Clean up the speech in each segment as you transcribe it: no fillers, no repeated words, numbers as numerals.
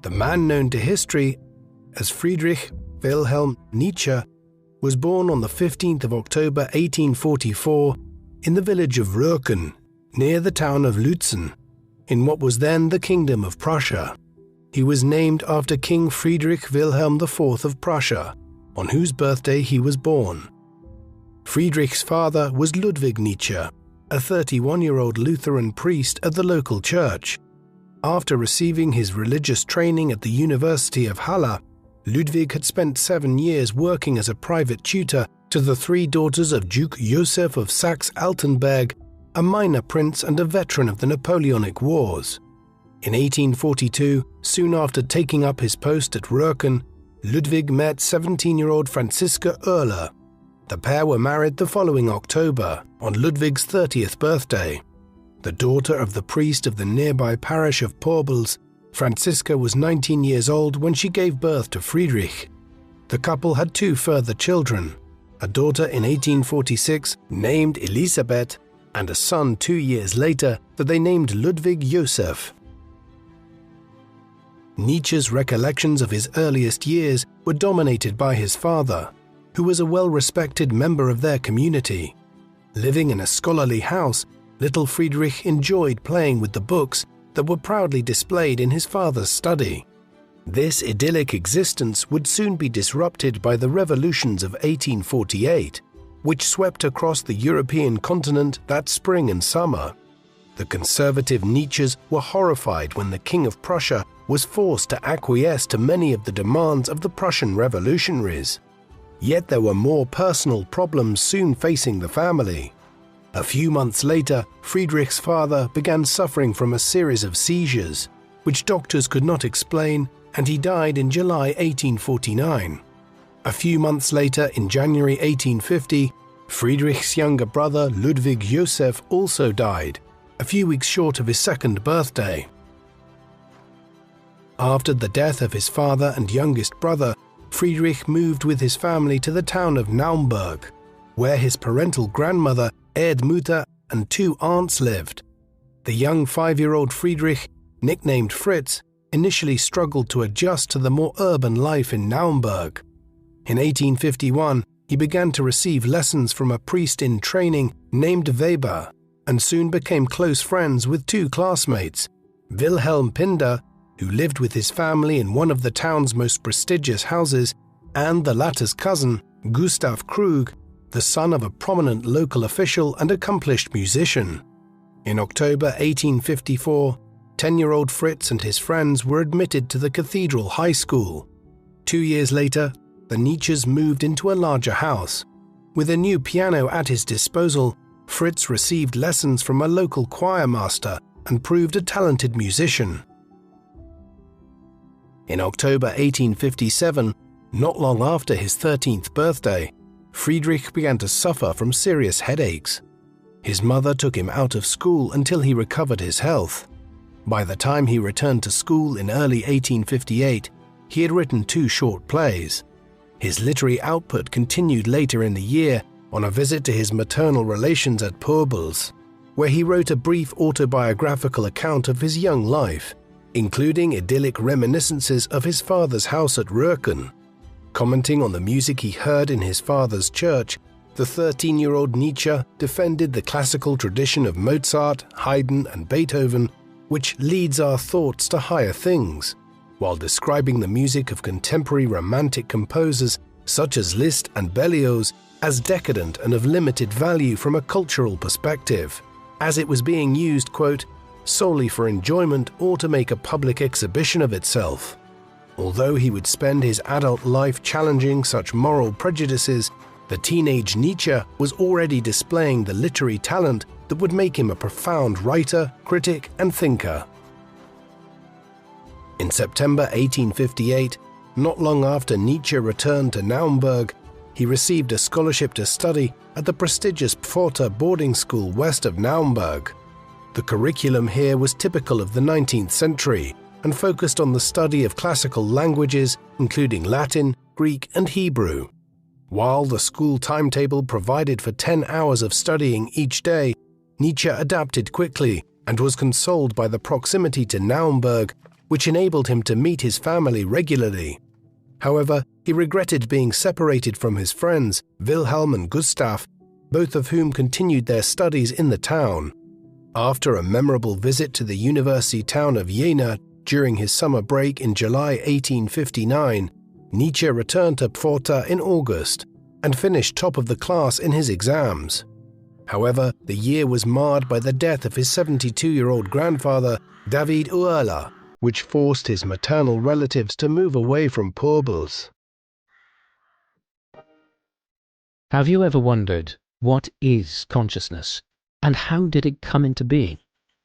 The man known to history as Friedrich Wilhelm Nietzsche was born on the 15th of October 1844 in the village of Röcken, near the town of Lützen, in what was then the Kingdom of Prussia. He was named after King Friedrich Wilhelm IV of Prussia, on whose birthday he was born. Friedrich's father was Ludwig Nietzsche, a 31-year-old Lutheran priest at the local church. After receiving his religious training at the University of Halle, Ludwig had spent 7 years working as a private tutor to the 3 daughters of Duke Joseph of Saxe-Altenburg, a minor prince and a veteran of the Napoleonic Wars. In 1842, soon after taking up his post at Röcken, Ludwig met 17-year-old Franziska Oehler. The pair were married the following October, on Ludwig's 30th birthday. The daughter of the priest of the nearby parish of Porbels, Franziska was 19 years old when she gave birth to Friedrich. The couple had 2 further children, a daughter in 1846 named Elisabeth, and a son 2 years later that they named Ludwig Joseph. Nietzsche's recollections of his earliest years were dominated by his father, who was a well-respected member of their community. Living in a scholarly house, little Friedrich enjoyed playing with the books that were proudly displayed in his father's study. This idyllic existence would soon be disrupted by the revolutions of 1848, which swept across the European continent that spring and summer. The conservative Nietzsches were horrified when the King of Prussia was forced to acquiesce to many of the demands of the Prussian revolutionaries. Yet there were more personal problems soon facing the family. A few months later, Friedrich's father began suffering from a series of seizures, which doctors could not explain, and he died in July 1849. A few months later, in January 1850, Friedrich's younger brother Ludwig Joseph also died, a few weeks short of his 2nd birthday. After the death of his father and youngest brother, Friedrich moved with his family to the town of Naumburg, where his parental grandmother, Erdmutter, and 2 aunts lived. The young 5-year-old Friedrich, nicknamed Fritz, initially struggled to adjust to the more urban life in Naumburg. In 1851, he began to receive lessons from a priest in training named Weber, and soon became close friends with 2 classmates, Wilhelm Pinder, who lived with his family in one of the town's most prestigious houses, and the latter's cousin, Gustav Krug, the son of a prominent local official and accomplished musician. In October 1854, 10-year-old Fritz and his friends were admitted to the Cathedral High School. 2 years later, the Nietzsches moved into a larger house. With a new piano at his disposal, Fritz received lessons from a local choir master and proved a talented musician. In October 1857, not long after his 13th birthday, Friedrich began to suffer from serious headaches. His mother took him out of school until he recovered his health. By the time he returned to school in early 1858, he had written 2 short plays. His literary output continued later in the year on a visit to his maternal relations at Porbels, where he wrote a brief autobiographical account of his young life, including idyllic reminiscences of his father's house at Röcken. Commenting on the music he heard in his father's church, the 13-year-old Nietzsche defended the classical tradition of Mozart, Haydn, and Beethoven, which leads our thoughts to higher things, while describing the music of contemporary romantic composers such as Liszt and Berlioz as decadent and of limited value from a cultural perspective, as it was being used, quote, solely for enjoyment or to make a public exhibition of itself. Although he would spend his adult life challenging such moral prejudices, the teenage Nietzsche was already displaying the literary talent that would make him a profound writer, critic, and thinker. In September 1858, not long after Nietzsche returned to Naumburg, he received a scholarship to study at the prestigious Pforta boarding school west of Naumburg. The curriculum here was typical of the 19th century and focused on the study of classical languages, including Latin, Greek, and Hebrew. While the school timetable provided for 10 hours of studying each day, Nietzsche adapted quickly and was consoled by the proximity to Naumburg, which enabled him to meet his family regularly. However, he regretted being separated from his friends, Wilhelm and Gustav, both of whom continued their studies in the town. After a memorable visit to the university town of Jena during his summer break in July 1859, Nietzsche returned to Pforta in August and finished top of the class in his exams. However, the year was marred by the death of his 72-year-old grandfather, David Uerler, which forced his maternal relatives to move away from Porbels. Have you ever wondered, what is consciousness, and how did it come into being?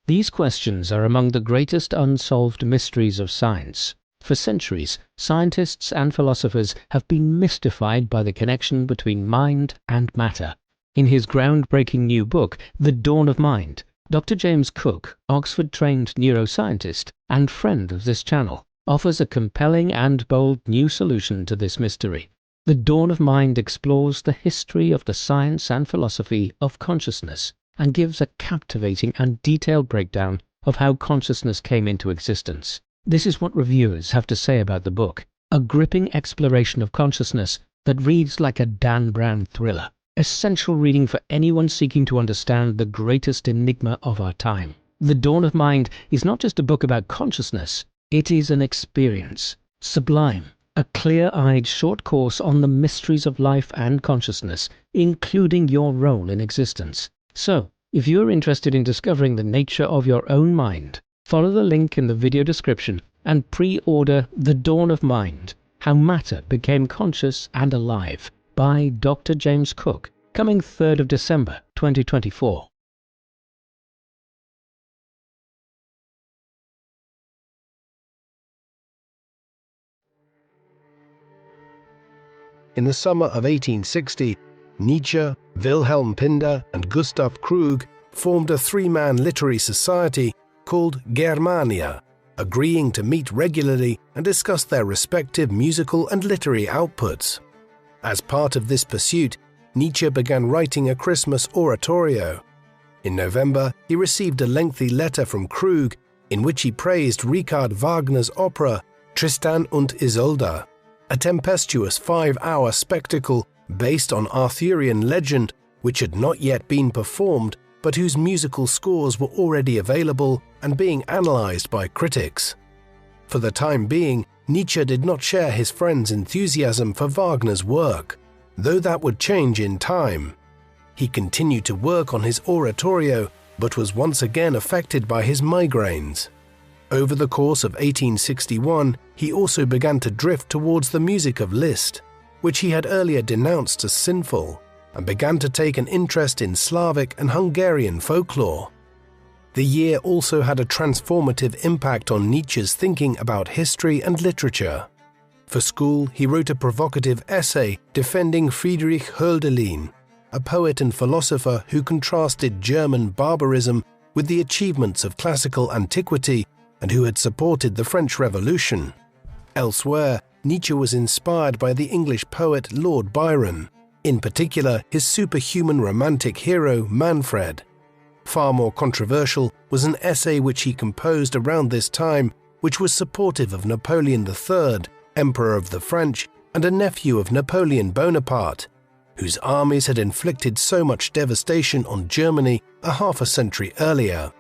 These questions are among the greatest unsolved mysteries of science. For centuries, scientists and philosophers have been mystified by the connection between mind and matter. In his groundbreaking new book, The Dawn of Mind, Dr. James Cook, Oxford-trained neuroscientist and friend of this channel, offers a compelling and bold new solution to this mystery. The Dawn of Mind explores the history of the science and philosophy of consciousness and gives a captivating and detailed breakdown of how consciousness came into existence. This is what reviewers have to say about the book: a gripping exploration of consciousness that reads like a Dan Brown thriller. Essential reading for anyone seeking to understand the greatest enigma of our time. The Dawn of Mind is not just a book about consciousness, it is an experience. Sublime. A clear-eyed short course on the mysteries of life and consciousness, including your role in existence. So, if you're interested in discovering the nature of your own mind, follow the link in the video description and pre-order The Dawn of Mind: How Matter Became Conscious and Alive by Dr. James Cook, coming 3rd of December 2024. In the summer of 1860, Nietzsche, Wilhelm Pinder, and Gustav Krug formed a three-man literary society called Germania, agreeing to meet regularly and discuss their respective musical and literary outputs. As part of this pursuit, Nietzsche began writing a Christmas oratorio. In November, he received a lengthy letter from Krug in which he praised Richard Wagner's opera Tristan und Isolde, a tempestuous 5-hour spectacle based on Arthurian legend which had not yet been performed but whose musical scores were already available and being analyzed by critics. For the time being, Nietzsche did not share his friends' enthusiasm for Wagner's work, though that would change in time. He continued to work on his oratorio, but was once again affected by his migraines. Over the course of 1861, he also began to drift towards the music of Liszt, which he had earlier denounced as sinful, and began to take an interest in Slavic and Hungarian folklore. The year also had a transformative impact on Nietzsche's thinking about history and literature. For school, he wrote a provocative essay defending Friedrich Hölderlin, a poet and philosopher who contrasted German barbarism with the achievements of classical antiquity and who had supported the French Revolution. Elsewhere, Nietzsche was inspired by the English poet Lord Byron, in particular his superhuman romantic hero Manfred. Far more controversial was an essay which he composed around this time, which was supportive of Napoleon III, Emperor of the French, and a nephew of Napoleon Bonaparte, whose armies had inflicted so much devastation on Germany a half a century earlier.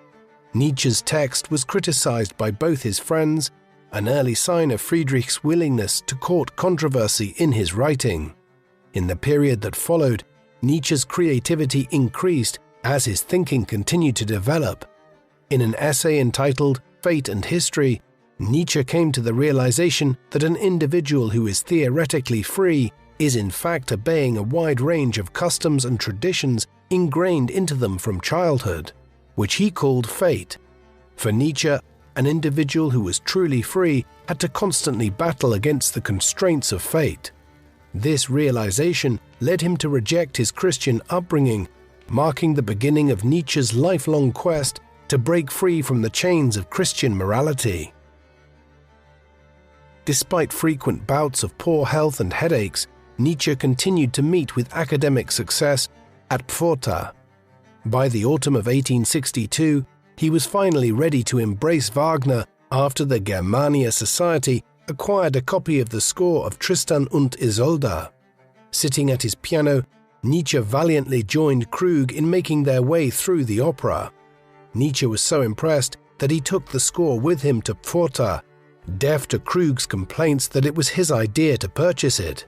Nietzsche's text was criticized by both his friends, an early sign of Friedrich's willingness to court controversy in his writing. In the period that followed, Nietzsche's creativity increased as his thinking continued to develop. In an essay entitled Fate and History, Nietzsche came to the realization that an individual who is theoretically free is in fact obeying a wide range of customs and traditions ingrained into them from childhood, which he called fate. For Nietzsche, an individual who was truly free had to constantly battle against the constraints of fate. This realization led him to reject his Christian upbringing, marking the beginning of Nietzsche's lifelong quest to break free from the chains of Christian morality. Despite frequent bouts of poor health and headaches, Nietzsche continued to meet with academic success at Pforta. By the autumn of 1862, he was finally ready to embrace Wagner after the Germania Society acquired a copy of the score of Tristan und Isolde. Sitting at his piano, Nietzsche valiantly joined Krug in making their way through the opera. Nietzsche was so impressed that he took the score with him to Pforta, deaf to Krug's complaints that it was his idea to purchase it.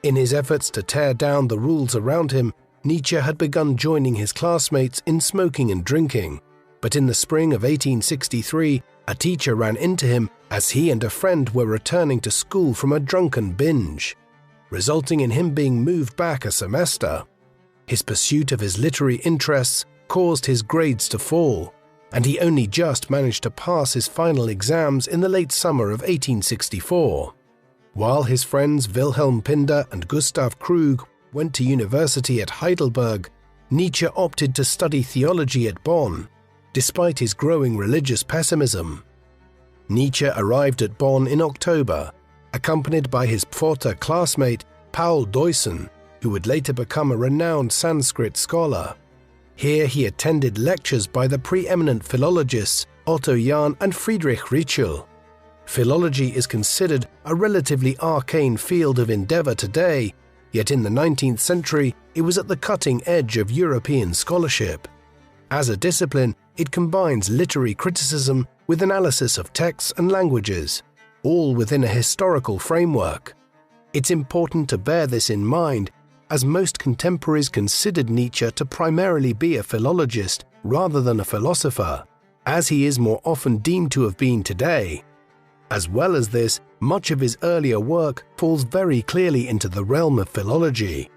In his efforts to tear down the rules around him, Nietzsche had begun joining his classmates in smoking and drinking, but in the spring of 1863, a teacher ran into him as he and a friend were returning to school from a drunken binge, resulting in him being moved back a semester. His pursuit of his literary interests caused his grades to fall, and he only just managed to pass his final exams in the late summer of 1864. While his friends Wilhelm Pinder and Gustav Krug went to university at Heidelberg, Nietzsche opted to study theology at Bonn, despite his growing religious pessimism. Nietzsche arrived at Bonn in October, accompanied by his Pforta classmate Paul Deussen, who would later become a renowned Sanskrit scholar. Here he attended lectures by the preeminent philologists Otto Jahn and Friedrich Ritschl. Philology is considered a relatively arcane field of endeavor today, yet in the 19th century it was at the cutting edge of European scholarship. As a discipline, it combines literary criticism with analysis of texts and languages, all within a historical framework. It's important to bear this in mind, as most contemporaries considered Nietzsche to primarily be a philologist rather than a philosopher, as he is more often deemed to have been today. As well as this, much of his earlier work falls very clearly into the realm of philology.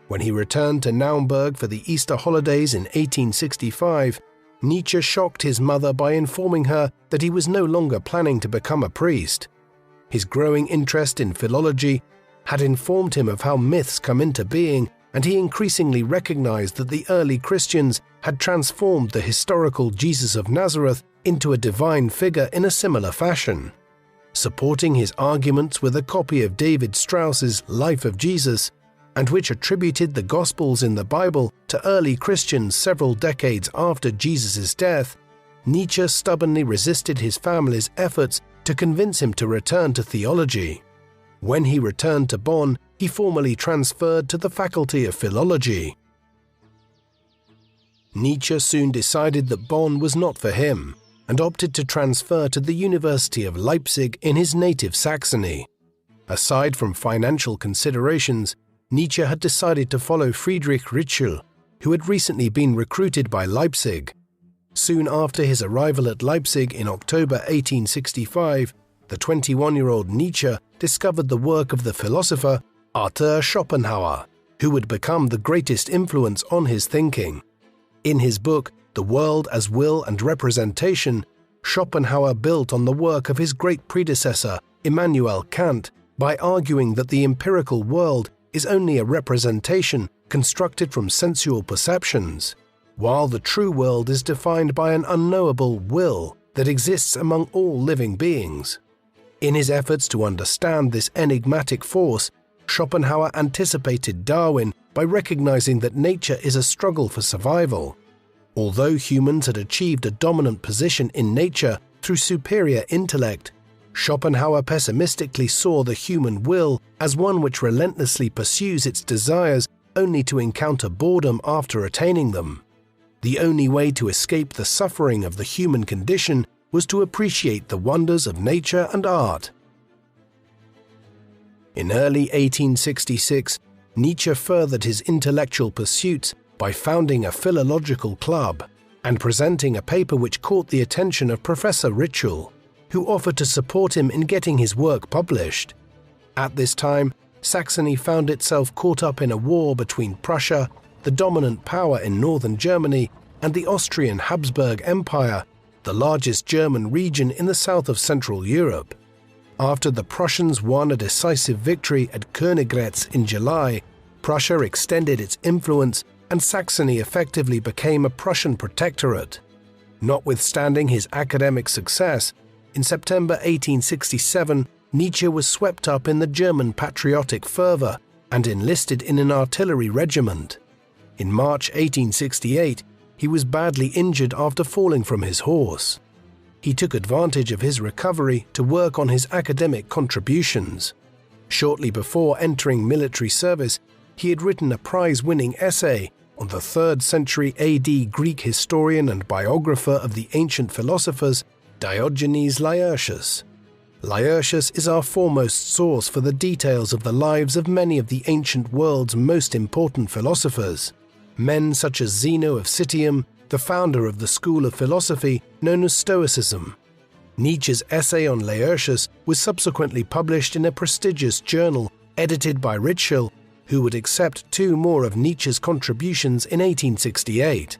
When he returned to Naumburg for the Easter holidays in 1865, Nietzsche shocked his mother by informing her that he was no longer planning to become a priest. His growing interest in philology had informed him of how myths come into being, and he increasingly recognized that the early Christians had transformed the historical Jesus of Nazareth into a divine figure in a similar fashion. Supporting his arguments with a copy of David Strauss's Life of Jesus, and which attributed the Gospels in the Bible to early Christians several decades after Jesus' death, Nietzsche stubbornly resisted his family's efforts to convince him to return to theology. When he returned to Bonn, he formally transferred to the Faculty of Philology. Nietzsche soon decided that Bonn was not for him, and opted to transfer to the University of Leipzig in his native Saxony. Aside from financial considerations, Nietzsche had decided to follow Friedrich Ritschl, who had recently been recruited by Leipzig. Soon after his arrival at Leipzig in October 1865, the 21-year-old Nietzsche discovered the work of the philosopher Arthur Schopenhauer, who would become the greatest influence on his thinking. In his book, The World as Will and Representation, Schopenhauer built on the work of his great predecessor, Immanuel Kant, by arguing that the empirical world is only a representation constructed from sensual perceptions, while the true world is defined by an unknowable will that exists among all living beings. In his efforts to understand this enigmatic force, Schopenhauer anticipated Darwin by recognizing that nature is a struggle for survival. Although humans had achieved a dominant position in nature through superior intellect, Schopenhauer pessimistically saw the human will as one which relentlessly pursues its desires only to encounter boredom after attaining them. The only way to escape the suffering of the human condition was to appreciate the wonders of nature and art. In early 1866, Nietzsche furthered his intellectual pursuits by founding a philological club and presenting a paper which caught the attention of Professor Ritschl, who offered to support him in getting his work published. At this time, Saxony found itself caught up in a war between Prussia, the dominant power in northern Germany, and the Austrian Habsburg Empire, the largest German region in the south of Central Europe. After the Prussians won a decisive victory at Königgrätz in July, Prussia extended its influence and Saxony effectively became a Prussian protectorate. Notwithstanding his academic success, in September 1867, Nietzsche was swept up in the German patriotic fervor and enlisted in an artillery regiment. In March 1868, he was badly injured after falling from his horse. he took advantage of his recovery to work on his academic contributions. Shortly before entering military service, he had written a prize-winning essay on the 3rd century AD Greek historian and biographer of the ancient philosophers, Diogenes Laertius. Laertius is our foremost source for the details of the lives of many of the ancient world's most important philosophers, men such as Zeno of Citium, the founder of the school of philosophy known as Stoicism. Nietzsche's essay on Laertius was subsequently published in a prestigious journal edited by Ritschl, who would accept 2 more of Nietzsche's contributions in 1868.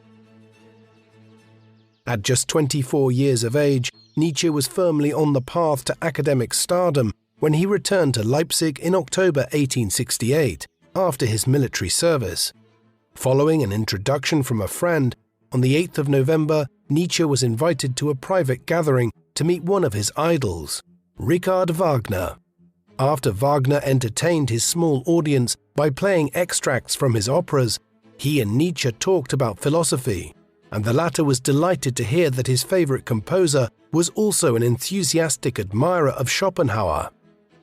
At just 24 years of age, Nietzsche was firmly on the path to academic stardom when he returned to Leipzig in October 1868 after his military service. Following an introduction from a friend, on the 8th of November, Nietzsche was invited to a private gathering to meet one of his idols, Richard Wagner. After Wagner entertained his small audience by playing extracts from his operas, he and Nietzsche talked about philosophy, and the latter was delighted to hear that his favorite composer was also an enthusiastic admirer of Schopenhauer.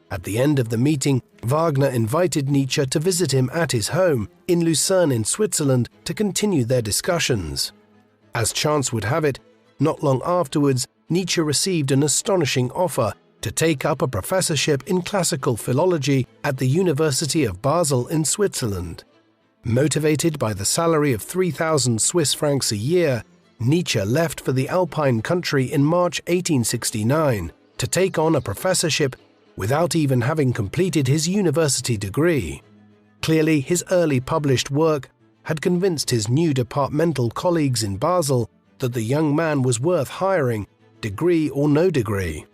At the end of the meeting, Wagner invited Nietzsche to visit him at his home in Lucerne in Switzerland to continue their discussions. As chance would have it, not long afterwards, Nietzsche received an astonishing offer to take up a professorship in classical philology at the University of Basel in Switzerland. Motivated by the salary of 3,000 Swiss francs a year, Nietzsche left for the Alpine country in March 1869 to take on a professorship without even having completed his university degree. Clearly, his early published work had convinced his new departmental colleagues in Basel that the young man was worth hiring, degree or no degree.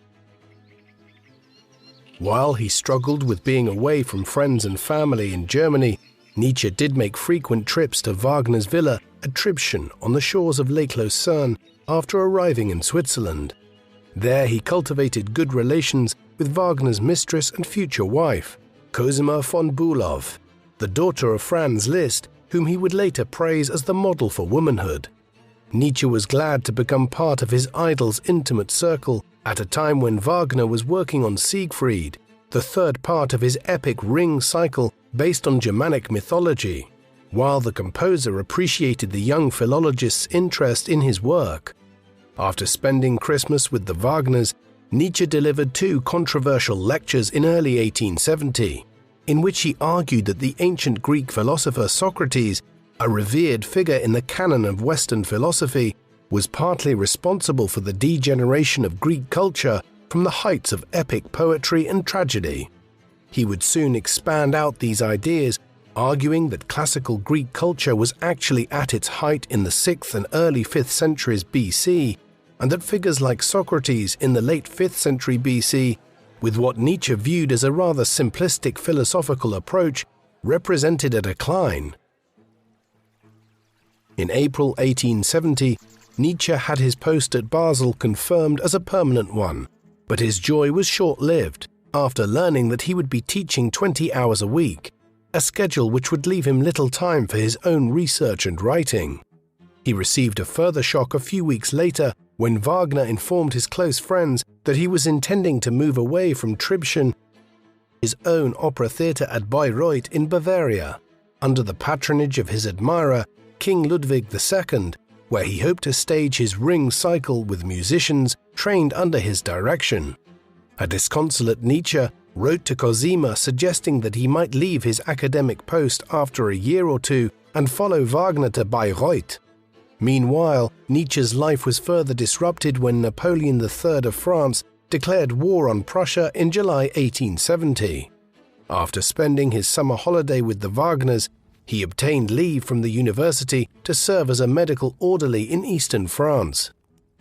While he struggled with being away from friends and family in Germany, Nietzsche did make frequent trips to Wagner's villa at Tribschen on the shores of Lake Lucerne after arriving in Switzerland. There he cultivated good relations with Wagner's mistress and future wife, Cosima von Bülow, the daughter of Franz Liszt, whom he would later praise as the model for womanhood. Nietzsche was glad to become part of his idol's intimate circle at a time when Wagner was working on Siegfried, the 3rd part of his epic Ring cycle based on Germanic mythology, while the composer appreciated the young philologist's interest in his work. After spending Christmas with the Wagners, Nietzsche delivered 2 controversial lectures in early 1870, in which he argued that the ancient Greek philosopher Socrates, a revered figure in the canon of Western philosophy, was partly responsible for the degeneration of Greek culture from the heights of epic poetry and tragedy. He would soon expand out these ideas, arguing that classical Greek culture was actually at its height in the 6th and early 5th centuries BC, and that figures like Socrates in the late 5th century BC, with what Nietzsche viewed as a rather simplistic philosophical approach, represented a decline. In April 1870, Nietzsche had his post at Basel confirmed as a permanent one, but his joy was short-lived after learning that he would be teaching 20 hours a week, a schedule which would leave him little time for his own research and writing. He received a further shock a few weeks later when Wagner informed his close friends that he was intending to move away from Tribschen, his own opera theatre at Bayreuth in Bavaria, under the patronage of his admirer, King Ludwig II, where he hoped to stage his Ring cycle with musicians trained under his direction. A disconsolate Nietzsche wrote to Cosima suggesting that he might leave his academic post after a year or 2 and follow Wagner to Bayreuth. Meanwhile, Nietzsche's life was further disrupted when Napoleon III of France declared war on Prussia in July 1870. After spending his summer holiday with the Wagners, he obtained leave from the university to serve as a medical orderly in eastern France,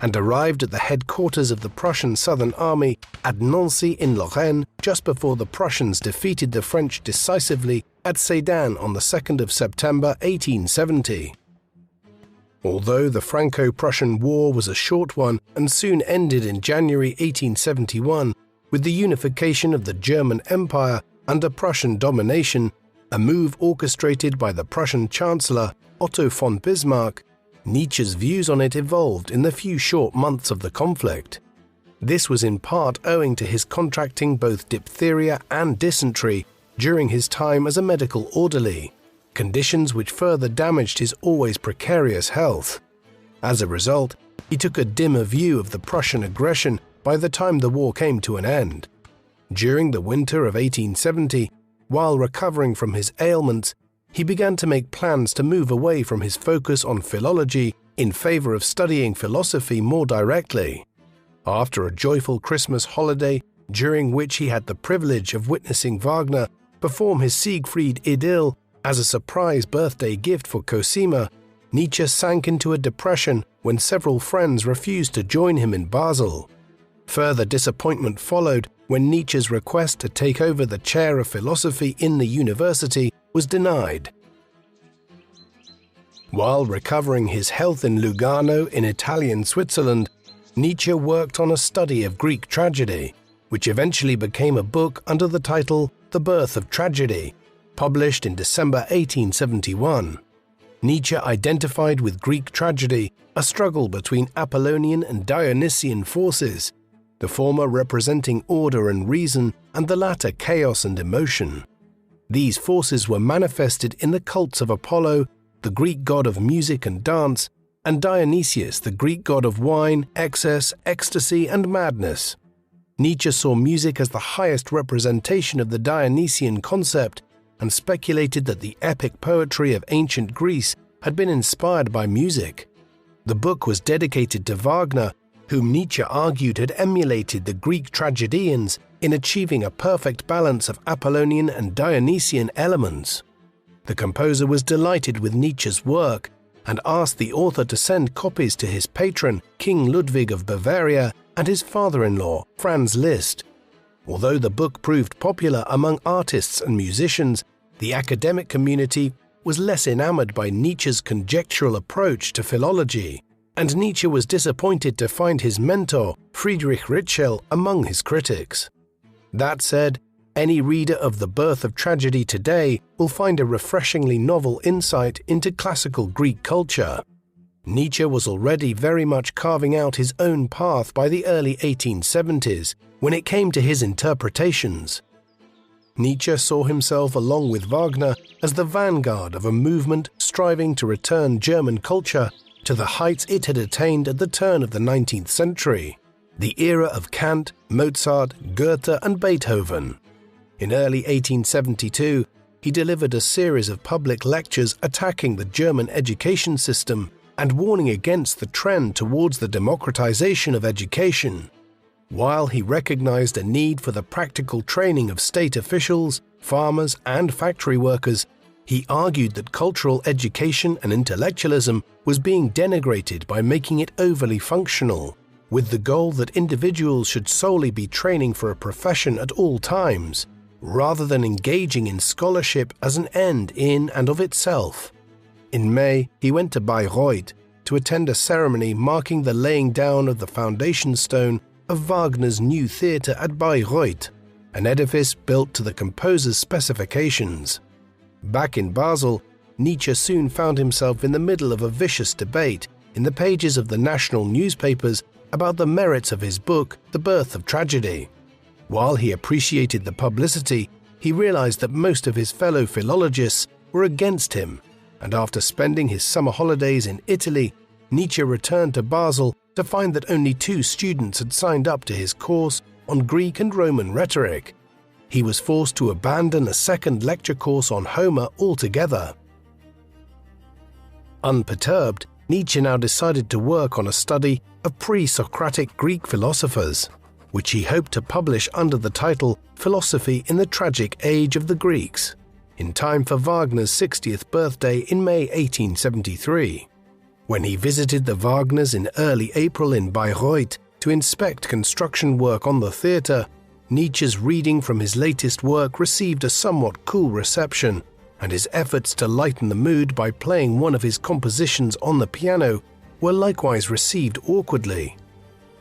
and arrived at the headquarters of the Prussian Southern Army at Nancy in Lorraine just before the Prussians defeated the French decisively at Sedan on the 2nd of September 1870. Although the Franco-Prussian War was a short one and soon ended in January 1871 with the unification of the German Empire under Prussian domination, a move orchestrated by the Prussian Chancellor Otto von Bismarck, Nietzsche's views on it evolved in the few short months of the conflict. This was in part owing to his contracting both diphtheria and dysentery during his time as a medical orderly, conditions which further damaged his always precarious health. As a result, he took a dimmer view of the Prussian aggression by the time the war came to an end. During the winter of 1870, while recovering from his ailments, he began to make plans to move away from his focus on philology in favor of studying philosophy more directly. After a joyful Christmas holiday, during which he had the privilege of witnessing Wagner perform his Siegfried Idyll as a surprise birthday gift for Cosima, Nietzsche sank into a depression when several friends refused to join him in Basel. Further disappointment followed when Nietzsche's request to take over the chair of philosophy in the university was denied. While recovering his health in Lugano in Italian Switzerland, Nietzsche worked on a study of Greek tragedy, which eventually became a book under the title The Birth of Tragedy, published in December 1871. Nietzsche identified with Greek tragedy a struggle between Apollonian and Dionysian forces, the former representing order and reason and the latter chaos and emotion. These forces were manifested in the cults of Apollo, the Greek god of music and dance, and Dionysius, the Greek god of wine, excess, ecstasy, and madness. Nietzsche saw music as the highest representation of the Dionysian concept and speculated that the epic poetry of ancient Greece had been inspired by music. The book was dedicated to Wagner, whom Nietzsche argued had emulated the Greek tragedians in achieving a perfect balance of Apollonian and Dionysian elements. The composer was delighted with Nietzsche's work and asked the author to send copies to his patron, King Ludwig of Bavaria, and his father-in-law, Franz Liszt. Although the book proved popular among artists and musicians, the academic community was less enamored by Nietzsche's conjectural approach to philology, and Nietzsche was disappointed to find his mentor, Friedrich Ritschl, among his critics. That said, any reader of The Birth of Tragedy today will find a refreshingly novel insight into classical Greek culture. Nietzsche was already very much carving out his own path by the early 1870s when it came to his interpretations. Nietzsche saw himself along with Wagner as the vanguard of a movement striving to return German culture to the heights it had attained at the turn of the 19th century, the era of Kant, Mozart, Goethe, and Beethoven. In early 1872, he delivered a series of public lectures attacking the German education system and warning against the trend towards the democratization of education. While he recognized a need for the practical training of state officials, farmers, and factory workers, he argued that cultural education and intellectualism was being denigrated by making it overly functional, with the goal that individuals should solely be training for a profession at all times, rather than engaging in scholarship as an end in and of itself. In May, he went to Bayreuth to attend a ceremony marking the laying down of the foundation stone of Wagner's new theatre at Bayreuth, an edifice built to the composer's specifications. Back in Basel, Nietzsche soon found himself in the middle of a vicious debate in the pages of the national newspapers about the merits of his book, The Birth of Tragedy. While he appreciated the publicity, he realized that most of his fellow philologists were against him, and after spending his summer holidays in Italy, Nietzsche returned to Basel to find that only 2 students had signed up to his course on Greek and Roman rhetoric. He was forced to abandon a second lecture course on Homer altogether. Unperturbed, Nietzsche now decided to work on a study of pre-Socratic Greek philosophers, which he hoped to publish under the title Philosophy in the Tragic Age of the Greeks, in time for Wagner's 60th birthday in May 1873. When he visited the Wagners in early April in Bayreuth to inspect construction work on the theatre, Nietzsche's reading from his latest work received a somewhat cool reception, and his efforts to lighten the mood by playing one of his compositions on the piano were likewise received awkwardly.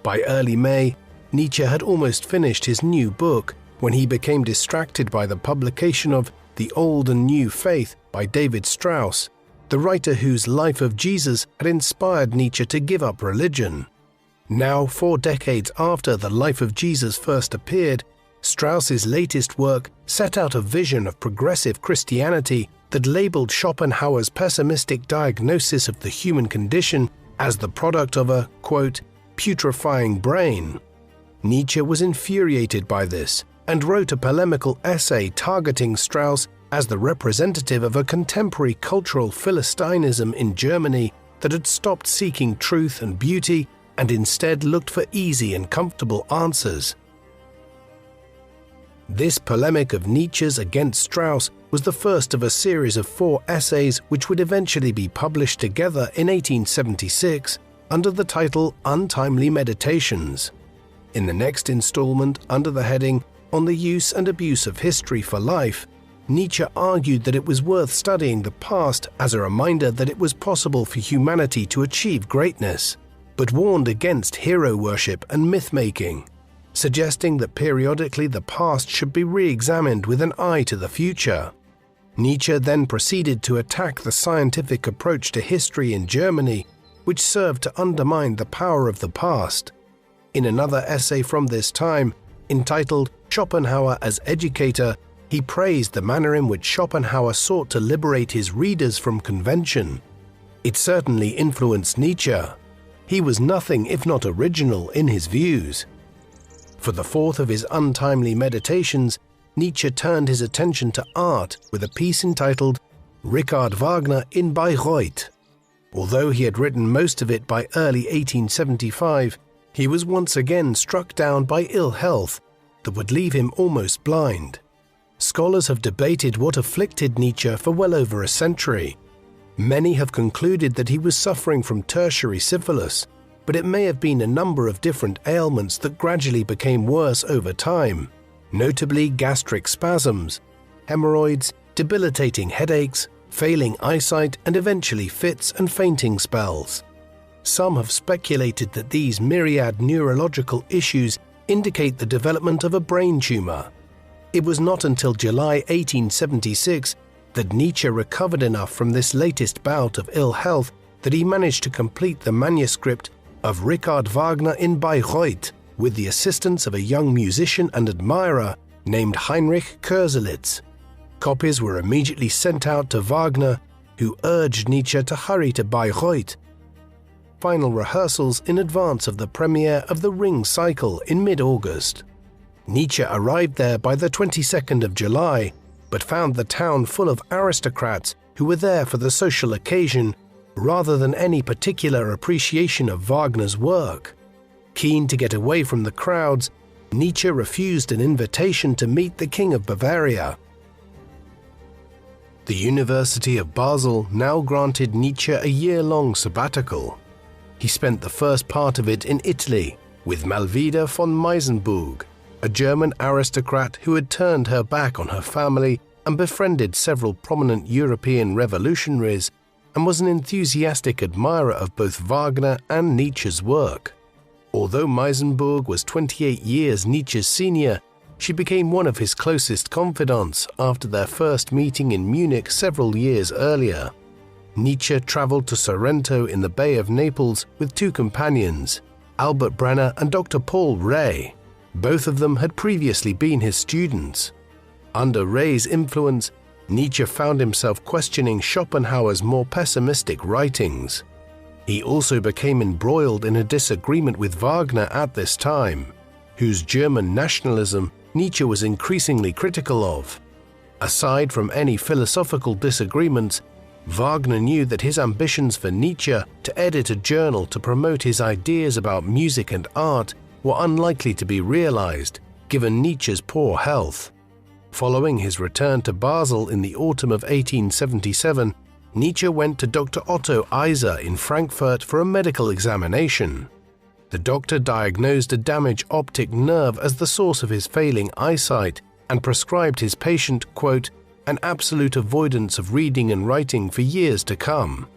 By early May, Nietzsche had almost finished his new book when he became distracted by the publication of The Old and New Faith by David Strauss, the writer whose Life of Jesus had inspired Nietzsche to give up religion. Now, 4 decades after the Life of Jesus first appeared, Strauss's latest work set out a vision of progressive Christianity that labeled Schopenhauer's pessimistic diagnosis of the human condition as the product of a, quote, putrefying brain. Nietzsche was infuriated by this and wrote a polemical essay targeting Strauss as the representative of a contemporary cultural Philistinism in Germany that had stopped seeking truth and beauty and instead looked for easy and comfortable answers. This polemic of Nietzsche's against Strauss was the first of a series of 4 essays which would eventually be published together in 1876 under the title Untimely Meditations. In the next installment, under the heading On the Use and Abuse of History for Life, Nietzsche argued that it was worth studying the past as a reminder that it was possible for humanity to achieve greatness, but warned against hero worship and myth-making, suggesting that periodically the past should be re-examined with an eye to the future. Nietzsche then proceeded to attack the scientific approach to history in Germany, which served to undermine the power of the past. In another essay from this time, entitled Schopenhauer as Educator, he praised the manner in which Schopenhauer sought to liberate his readers from convention. It certainly influenced Nietzsche. He was nothing if not original in his views. For the 4th of his Untimely Meditations, Nietzsche turned his attention to art with a piece entitled Richard Wagner in Bayreuth. Although he had written most of it by early 1875, he was once again struck down by ill health that would leave him almost blind. Scholars have debated what afflicted Nietzsche for well over a century. Many have concluded that he was suffering from tertiary syphilis, but it may have been a number of different ailments that gradually became worse over time, notably gastric spasms, hemorrhoids, debilitating headaches, failing eyesight, and eventually fits and fainting spells. Some have speculated that these myriad neurological issues indicate the development of a brain tumor. It was not until July 1876 that Nietzsche recovered enough from this latest bout of ill health that he managed to complete the manuscript of Richard Wagner in Bayreuth with the assistance of a young musician and admirer named Heinrich Koselleck. Copies were immediately sent out to Wagner, who urged Nietzsche to hurry to Bayreuth. Final rehearsals in advance of the premiere of The Ring Cycle in mid-August. Nietzsche arrived there by the 22nd of July, but found the town full of aristocrats who were there for the social occasion rather than any particular appreciation of Wagner's work. Keen to get away from the crowds, Nietzsche refused an invitation to meet the King of Bavaria. The University of Basel now granted Nietzsche a year-long sabbatical. He spent the first part of it in Italy with Malvida von Meisenburg, a German aristocrat who had turned her back on her family and befriended several prominent European revolutionaries, and was an enthusiastic admirer of both Wagner and Nietzsche's work. Although Meisenburg was 28 years Nietzsche's senior, she became one of his closest confidants after their first meeting in Munich several years earlier. Nietzsche traveled to Sorrento in the Bay of Naples with 2 companions, Albert Brenner and Dr. Paul Rey. Both of them had previously been his students. Under Rey's influence, Nietzsche found himself questioning Schopenhauer's more pessimistic writings. He also became embroiled in a disagreement with Wagner at this time, whose German nationalism Nietzsche was increasingly critical of. Aside from any philosophical disagreements, Wagner knew that his ambitions for Nietzsche to edit a journal to promote his ideas about music and art were unlikely to be realized, given Nietzsche's poor health. Following his return to Basel in the autumn of 1877, Nietzsche went to Dr. Otto Eiser in Frankfurt for a medical examination. The doctor diagnosed a damaged optic nerve as the source of his failing eyesight and prescribed his patient, quote, an absolute avoidance of reading and writing for years to come.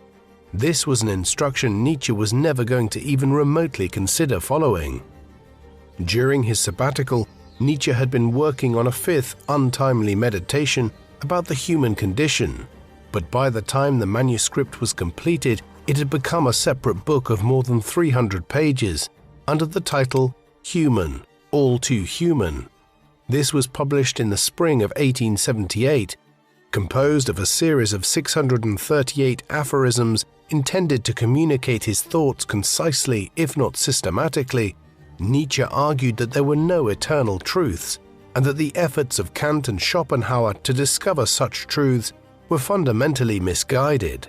This was an instruction Nietzsche was never going to even remotely consider following. During his sabbatical, Nietzsche had been working on a 5th untimely meditation about the human condition. but by the time the manuscript was completed, it had become a separate book of more than 300 pages, under the title Human, All Too Human. This was published in the spring of 1878, composed of a series of 638 aphorisms intended to communicate his thoughts concisely, if not systematically. Nietzsche argued that there were no eternal truths, and that the efforts of Kant and Schopenhauer to discover such truths were fundamentally misguided.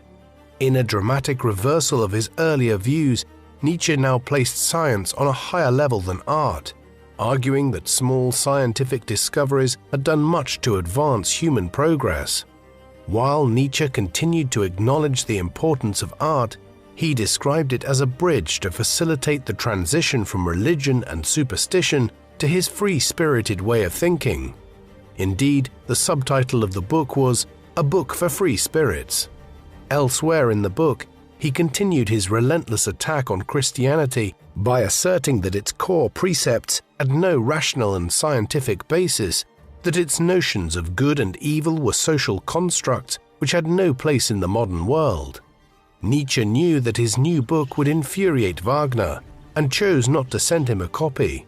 In a dramatic reversal of his earlier views, Nietzsche now placed science on a higher level than art, arguing that small scientific discoveries had done much to advance human progress. While Nietzsche continued to acknowledge the importance of art, he described it as a bridge to facilitate the transition from religion and superstition to his free-spirited way of thinking. Indeed, the subtitle of the book was A Book for Free Spirits. Elsewhere in the book, he continued his relentless attack on Christianity by asserting that its core precepts had no rational and scientific basis, that its notions of good and evil were social constructs which had no place in the modern world. Nietzsche knew that his new book would infuriate Wagner, and chose not to send him a copy.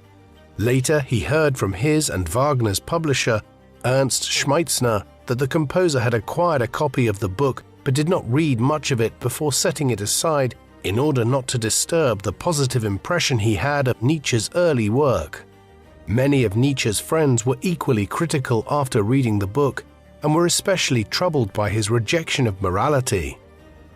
Later, he heard from his and Wagner's publisher, Ernst Schmeitzner, that the composer had acquired a copy of the book but did not read much of it before setting it aside in order not to disturb the positive impression he had of Nietzsche's early work. Many of Nietzsche's friends were equally critical after reading the book, and were especially troubled by his rejection of morality.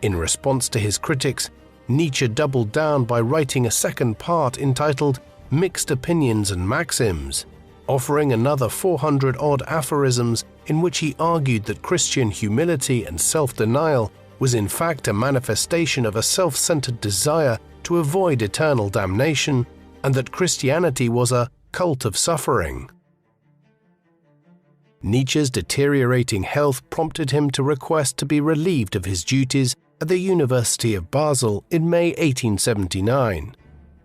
In response to his critics, Nietzsche doubled down by writing a second part entitled Mixed Opinions and Maxims, offering another 400-odd aphorisms in which he argued that Christian humility and self-denial was in fact a manifestation of a self-centered desire to avoid eternal damnation, and that Christianity was a cult of suffering. Nietzsche's deteriorating health prompted him to request to be relieved of his duties at the University of Basel in May 1879.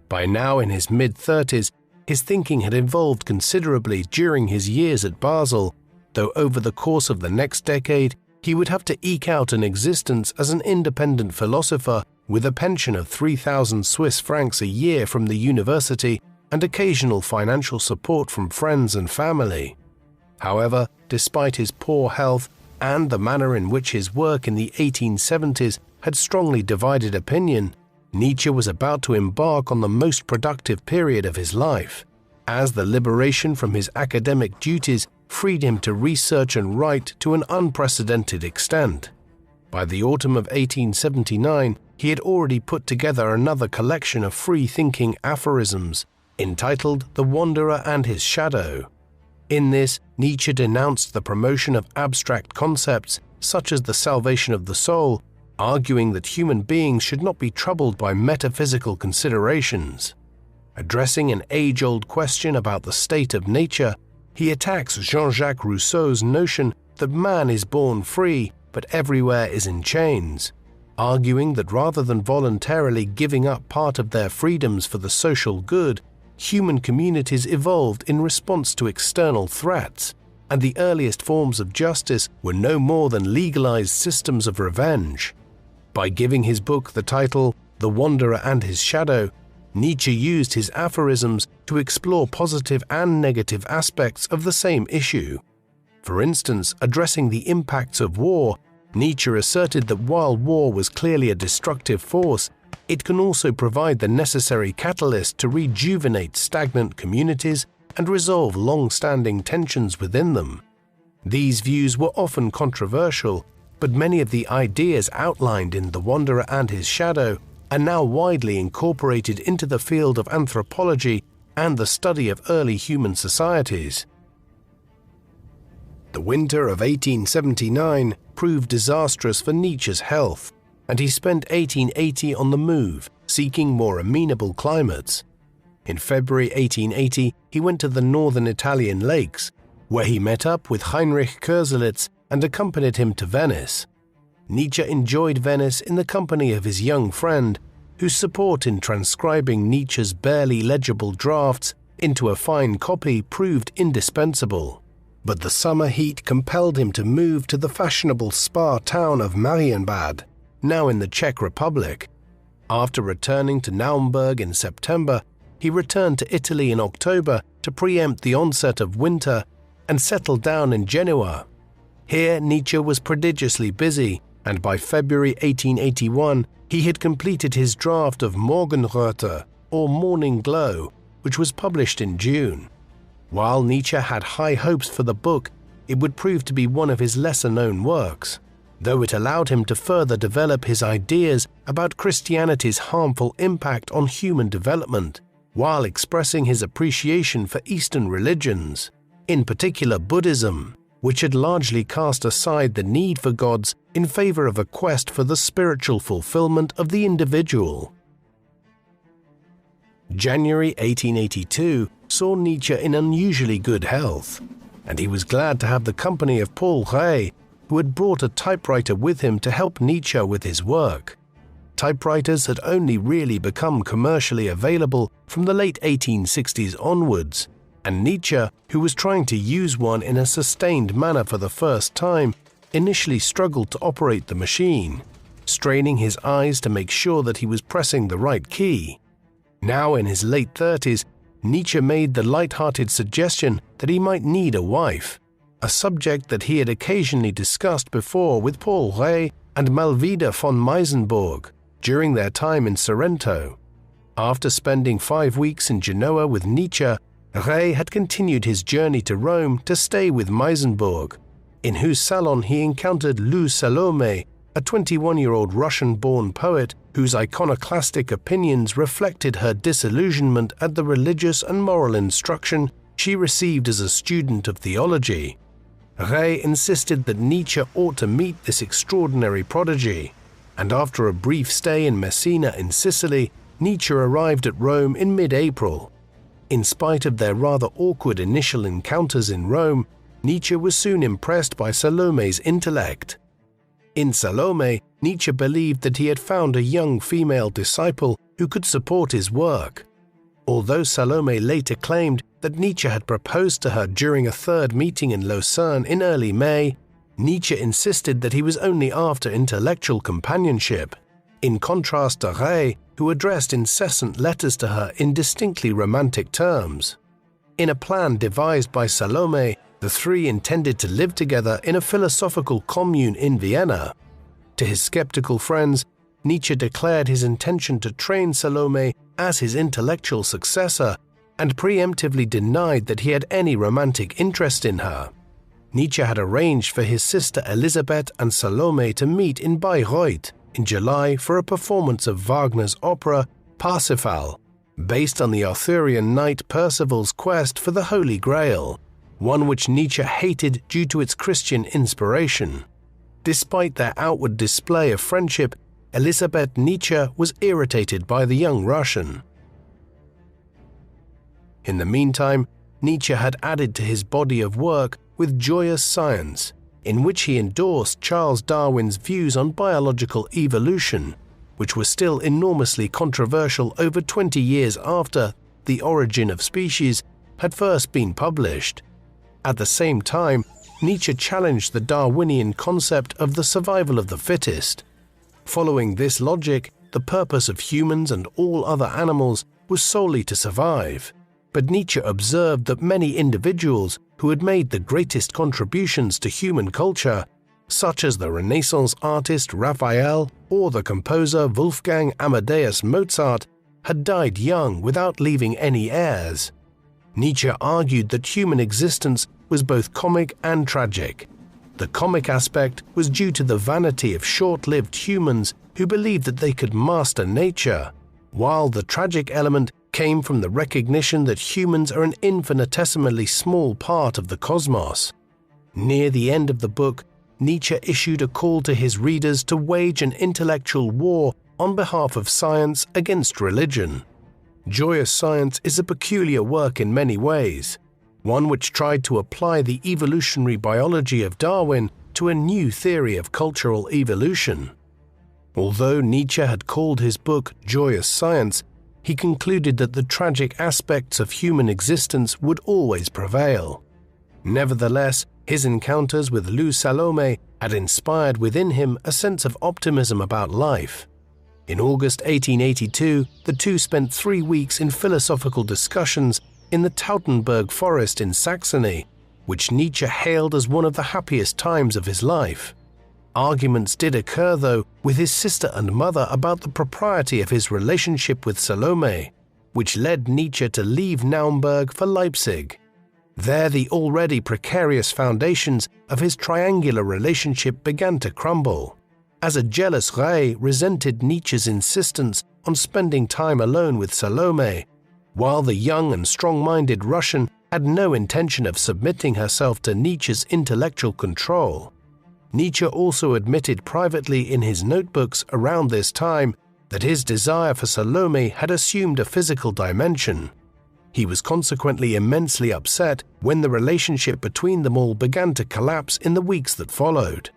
By now in his mid-30s, his thinking had evolved considerably during his years at Basel, though over the course of the next decade, he would have to eke out an existence as an independent philosopher with a pension of 3,000 Swiss francs a year from the university and occasional financial support from friends and family. However, despite his poor health and the manner in which his work in the 1870s had strongly divided opinion, Nietzsche was about to embark on the most productive period of his life, as the liberation from his academic duties freed him to research and write to an unprecedented extent. By the autumn of 1879, he had already put together another collection of free-thinking aphorisms, entitled The Wanderer and His Shadow. In this, Nietzsche denounced the promotion of abstract concepts such as the salvation of the soul, arguing that human beings should not be troubled by metaphysical considerations. Addressing an age-old question about the state of nature, he attacks Jean-Jacques Rousseau's notion that man is born free but everywhere is in chains, arguing that rather than voluntarily giving up part of their freedoms for the social good, human communities evolved in response to external threats, and the earliest forms of justice were no more than legalized systems of revenge. By giving his book the title The Wanderer and His Shadow, Nietzsche used his aphorisms to explore positive and negative aspects of the same issue. For instance, addressing the impacts of war, Nietzsche asserted that while war was clearly a destructive force, it can also provide the necessary catalyst to rejuvenate stagnant communities and resolve long-standing tensions within them. These views were often controversial, but many of the ideas outlined in The Wanderer and His Shadow are now widely incorporated into the field of anthropology and the study of early human societies. The winter of 1879 proved disastrous for Nietzsche's health, and he spent 1880 on the move, seeking more amenable climates. In February 1880, he went to the northern Italian lakes, where he met up with Heinrich Koselleck and accompanied him to Venice. Nietzsche enjoyed Venice in the company of his young friend, whose support in transcribing Nietzsche's barely legible drafts into a fine copy proved indispensable. but the summer heat compelled him to move to the fashionable spa town of Marienbad, now in the Czech Republic. After returning to Naumburg in September, he returned to Italy in October to preempt the onset of winter and settled down in Genoa. Here Nietzsche was prodigiously busy, and by February 1881 he had completed his draft of Morgenröte, or Morning Glow, which was published in June. While Nietzsche had high hopes for the book, it would prove to be one of his lesser-known works, though it allowed him to further develop his ideas about Christianity's harmful impact on human development, while expressing his appreciation for Eastern religions, in particular Buddhism, which had largely cast aside the need for gods in favor of a quest for the spiritual fulfillment of the individual. January 1882 saw Nietzsche in unusually good health, and he was glad to have the company of Paul Rée, who had brought a typewriter with him to help Nietzsche with his work. Typewriters had only really become commercially available from the late 1860s onwards, and Nietzsche, who was trying to use one in a sustained manner for the first time, initially struggled to operate the machine, straining his eyes to make sure that he was pressing the right key. Now in his late 30s, Nietzsche made the light-hearted suggestion that he might need a wife, a subject that he had occasionally discussed before with Paul Rée and Malvida von Meisenburg during their time in Sorrento. After spending 5 weeks in Genoa with Nietzsche, Rée had continued his journey to Rome to stay with Meisenburg, in whose salon he encountered Lou Salome, a 21-year-old Russian-born poet whose iconoclastic opinions reflected her disillusionment at the religious and moral instruction she received as a student of theology. Rée insisted that Nietzsche ought to meet this extraordinary prodigy, and after a brief stay in Messina in Sicily, Nietzsche arrived at Rome in mid-April. In spite of their rather awkward initial encounters in Rome, Nietzsche was soon impressed by Salome's intellect. In Salome, Nietzsche believed that he had found a young female disciple who could support his work. Although Salome later claimed that Nietzsche had proposed to her during a third meeting in Lausanne in early May, Nietzsche insisted that he was only after intellectual companionship, in contrast to Rée, who addressed incessant letters to her in distinctly romantic terms. In a plan devised by Salome, the three intended to live together in a philosophical commune in Vienna. To his skeptical friends, Nietzsche declared his intention to train Salome as his intellectual successor and preemptively denied that he had any romantic interest in her. Nietzsche had arranged for his sister Elisabeth and Salome to meet in Bayreuth in July for a performance of Wagner's opera Parsifal, based on the Arthurian knight Percival's quest for the Holy Grail, one which Nietzsche hated due to its Christian inspiration. Despite their outward display of friendship, Elisabeth Nietzsche was irritated by the young Russian. In the meantime, Nietzsche had added to his body of work with Joyous Science, in which he endorsed Charles Darwin's views on biological evolution, which were still enormously controversial over 20 years after The Origin of Species had first been published. At the same time, Nietzsche challenged the Darwinian concept of the survival of the fittest. Following this logic, the purpose of humans and all other animals was solely to survive. But Nietzsche observed that many individuals who had made the greatest contributions to human culture, such as the Renaissance artist Raphael or the composer Wolfgang Amadeus Mozart, had died young without leaving any heirs. Nietzsche argued that human existence was both comic and tragic. The comic aspect was due to the vanity of short-lived humans who believed that they could master nature, while the tragic element came from the recognition that humans are an infinitesimally small part of the cosmos. Near the end of the book, Nietzsche issued a call to his readers to wage an intellectual war on behalf of science against religion. Joyous Science is a peculiar work in many ways, one which tried to apply the evolutionary biology of Darwin to a new theory of cultural evolution. Although Nietzsche had called his book Joyous Science, he concluded that the tragic aspects of human existence would always prevail. Nevertheless, his encounters with Lou Salome had inspired within him a sense of optimism about life. In August 1882, the two spent 3 weeks in philosophical discussions in the Tautenberg forest in Saxony, which Nietzsche hailed as one of the happiest times of his life. Arguments did occur, though, with his sister and mother about the propriety of his relationship with Salome, which led Nietzsche to leave Naumburg for Leipzig. There, the already precarious foundations of his triangular relationship began to crumble, as a jealous Ray resented Nietzsche's insistence on spending time alone with Salome, while the young and strong-minded Russian had no intention of submitting herself to Nietzsche's intellectual control. Nietzsche also admitted privately in his notebooks around this time that his desire for Salome had assumed a physical dimension. He was consequently immensely upset when the relationship between them all began to collapse in the weeks that followed.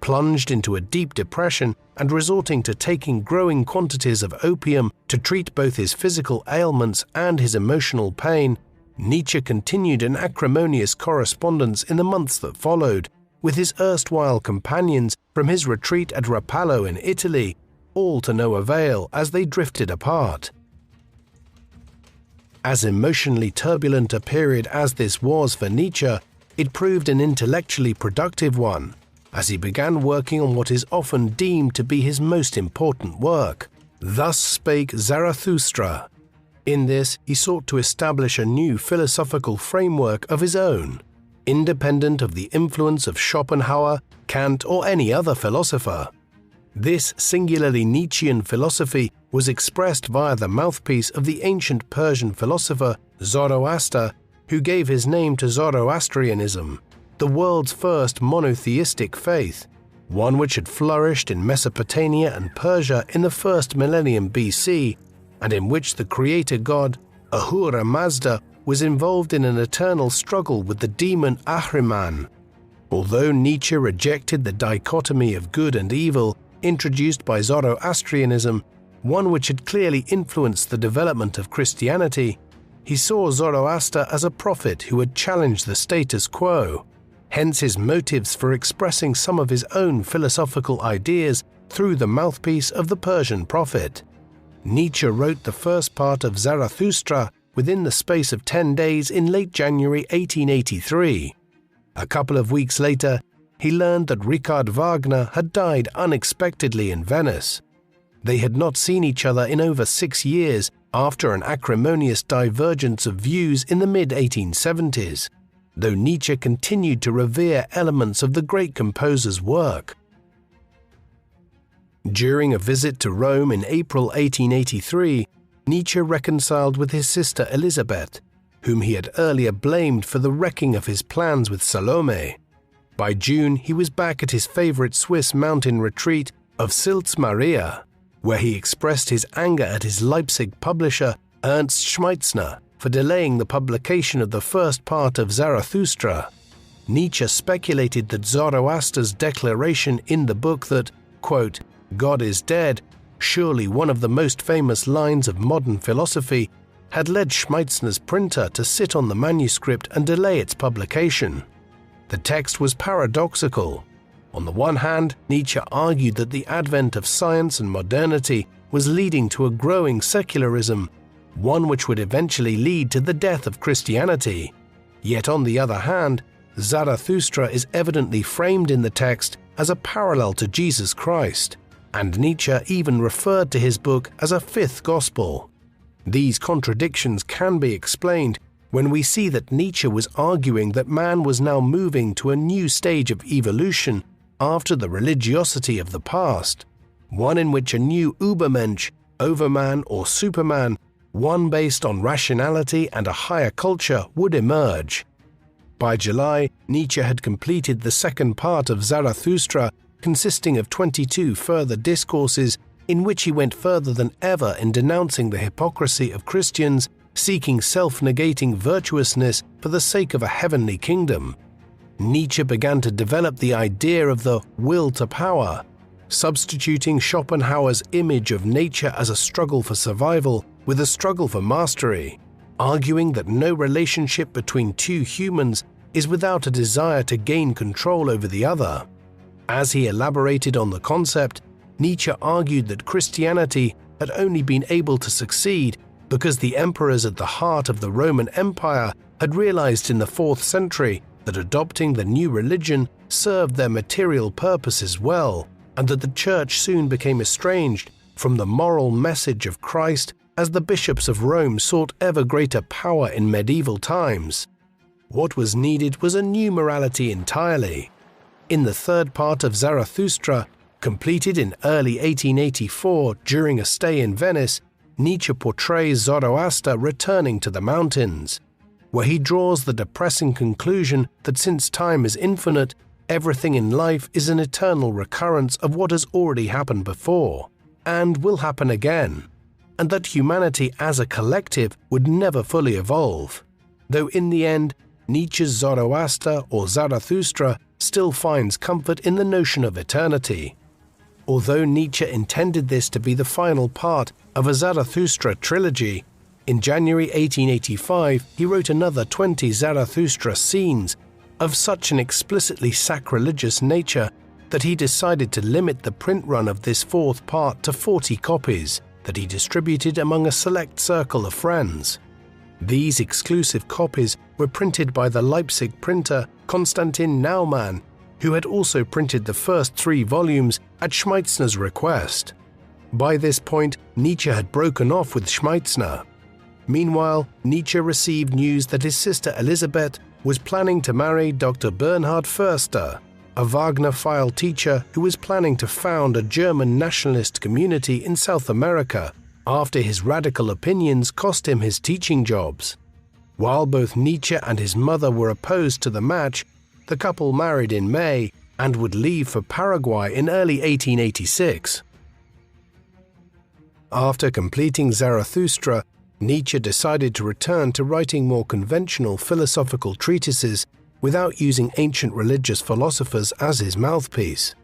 Plunged into a deep depression and resorting to taking growing quantities of opium to treat both his physical ailments and his emotional pain, Nietzsche continued an acrimonious correspondence in the months that followed with his erstwhile companions from his retreat at Rapallo in Italy, all to no avail as they drifted apart. As emotionally turbulent a period as this was for Nietzsche, it proved an intellectually productive one, as he began working on what is often deemed to be his most important work, Thus Spake Zarathustra. In this, he sought to establish a new philosophical framework of his own, independent of the influence of Schopenhauer, Kant, or any other philosopher. This singularly Nietzschean philosophy was expressed via the mouthpiece of the ancient Persian philosopher Zoroaster, who gave his name to Zoroastrianism, the world's first monotheistic faith, one which had flourished in Mesopotamia and Persia in the first millennium BC, and in which the creator god, Ahura Mazda, was involved in an eternal struggle with the demon Ahriman. Although Nietzsche rejected the dichotomy of good and evil introduced by Zoroastrianism, one which had clearly influenced the development of Christianity, he saw Zoroaster as a prophet who had challenged the status quo, hence his motives for expressing some of his own philosophical ideas through the mouthpiece of the Persian prophet. Nietzsche wrote the first part of Zarathustra within the space of 10 days in late January 1883. A couple of weeks later, he learned that Richard Wagner had died unexpectedly in Venice. They had not seen each other in over 6 years after an acrimonious divergence of views in the mid-1870s, though Nietzsche continued to revere elements of the great composer's work. During a visit to Rome in April 1883, Nietzsche reconciled with his sister Elisabeth, whom he had earlier blamed for the wrecking of his plans with Salome. By June, he was back at his favorite Swiss mountain retreat of Sils Maria, where he expressed his anger at his Leipzig publisher Ernst Schmeitzner for delaying the publication of the first part of Zarathustra. Nietzsche speculated that Zoroaster's declaration in the book that, quote, "God is dead," surely one of the most famous lines of modern philosophy, had led Schmeitzner's printer to sit on the manuscript and delay its publication. The text was paradoxical. On the one hand, Nietzsche argued that the advent of science and modernity was leading to a growing secularism, one which would eventually lead to the death of Christianity. Yet on the other hand, Zarathustra is evidently framed in the text as a parallel to Jesus Christ, and Nietzsche even referred to his book as a fifth gospel. These contradictions can be explained when we see that Nietzsche was arguing that man was now moving to a new stage of evolution after the religiosity of the past, one in which a new Übermensch, Overman or Superman, one based on rationality and a higher culture, would emerge. By July, Nietzsche had completed the second part of Zarathustra, consisting of 22 further discourses in which he went further than ever in denouncing the hypocrisy of Christians seeking self-negating virtuousness for the sake of a heavenly kingdom. Nietzsche began to develop the idea of the will to power, substituting Schopenhauer's image of nature as a struggle for survival with a struggle for mastery, arguing that no relationship between two humans is without a desire to gain control over the other. As he elaborated on the concept, Nietzsche argued that Christianity had only been able to succeed because the emperors at the heart of the Roman Empire had realized in the 4th century that adopting the new religion served their material purposes well, and that the Church soon became estranged from the moral message of Christ as the bishops of Rome sought ever greater power in medieval times. What was needed was a new morality entirely. In the third part of Zarathustra, completed in early 1884 during a stay in Venice, Nietzsche portrays Zoroaster returning to the mountains, where he draws the depressing conclusion that since time is infinite, everything in life is an eternal recurrence of what has already happened before, and will happen again, and that humanity as a collective would never fully evolve, though in the end, Nietzsche's Zoroaster or Zarathustra still finds comfort in the notion of eternity. Although Nietzsche intended this to be the final part of a Zarathustra trilogy, in January 1885 he wrote another 20 Zarathustra scenes of such an explicitly sacrilegious nature that he decided to limit the print run of this fourth part to 40 copies that he distributed among a select circle of friends. These exclusive copies were printed by the Leipzig printer Konstantin Naumann, who had also printed the first 3 volumes at Schmeitzner's request. By this point, Nietzsche had broken off with Schmeitzner. Meanwhile, Nietzsche received news that his sister Elisabeth was planning to marry Dr. Bernhard Förster, a Wagner-file teacher who was planning to found a German nationalist community in South America after his radical opinions cost him his teaching jobs. While both Nietzsche and his mother were opposed to the match, the couple married in May and would leave for Paraguay in early 1886. After completing Zarathustra, Nietzsche decided to return to writing more conventional philosophical treatises without using ancient religious philosophers as his mouthpiece.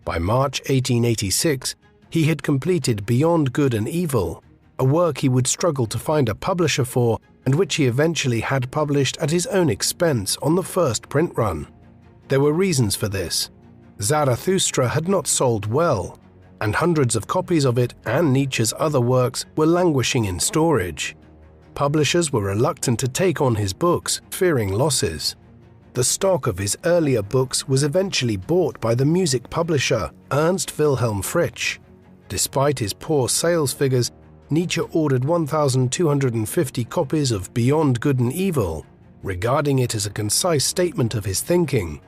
By March 1886, he had completed Beyond Good and Evil, a work he would struggle to find a publisher for and which he eventually had published at his own expense on the first print run. There were reasons for this. Zarathustra had not sold well, and hundreds of copies of it and Nietzsche's other works were languishing in storage. Publishers were reluctant to take on his books, fearing losses. The stock of his earlier books was eventually bought by the music publisher Ernst Wilhelm Fritsch. Despite his poor sales figures, Nietzsche ordered 1,250 copies of Beyond Good and Evil, regarding it as a concise statement of his thinking.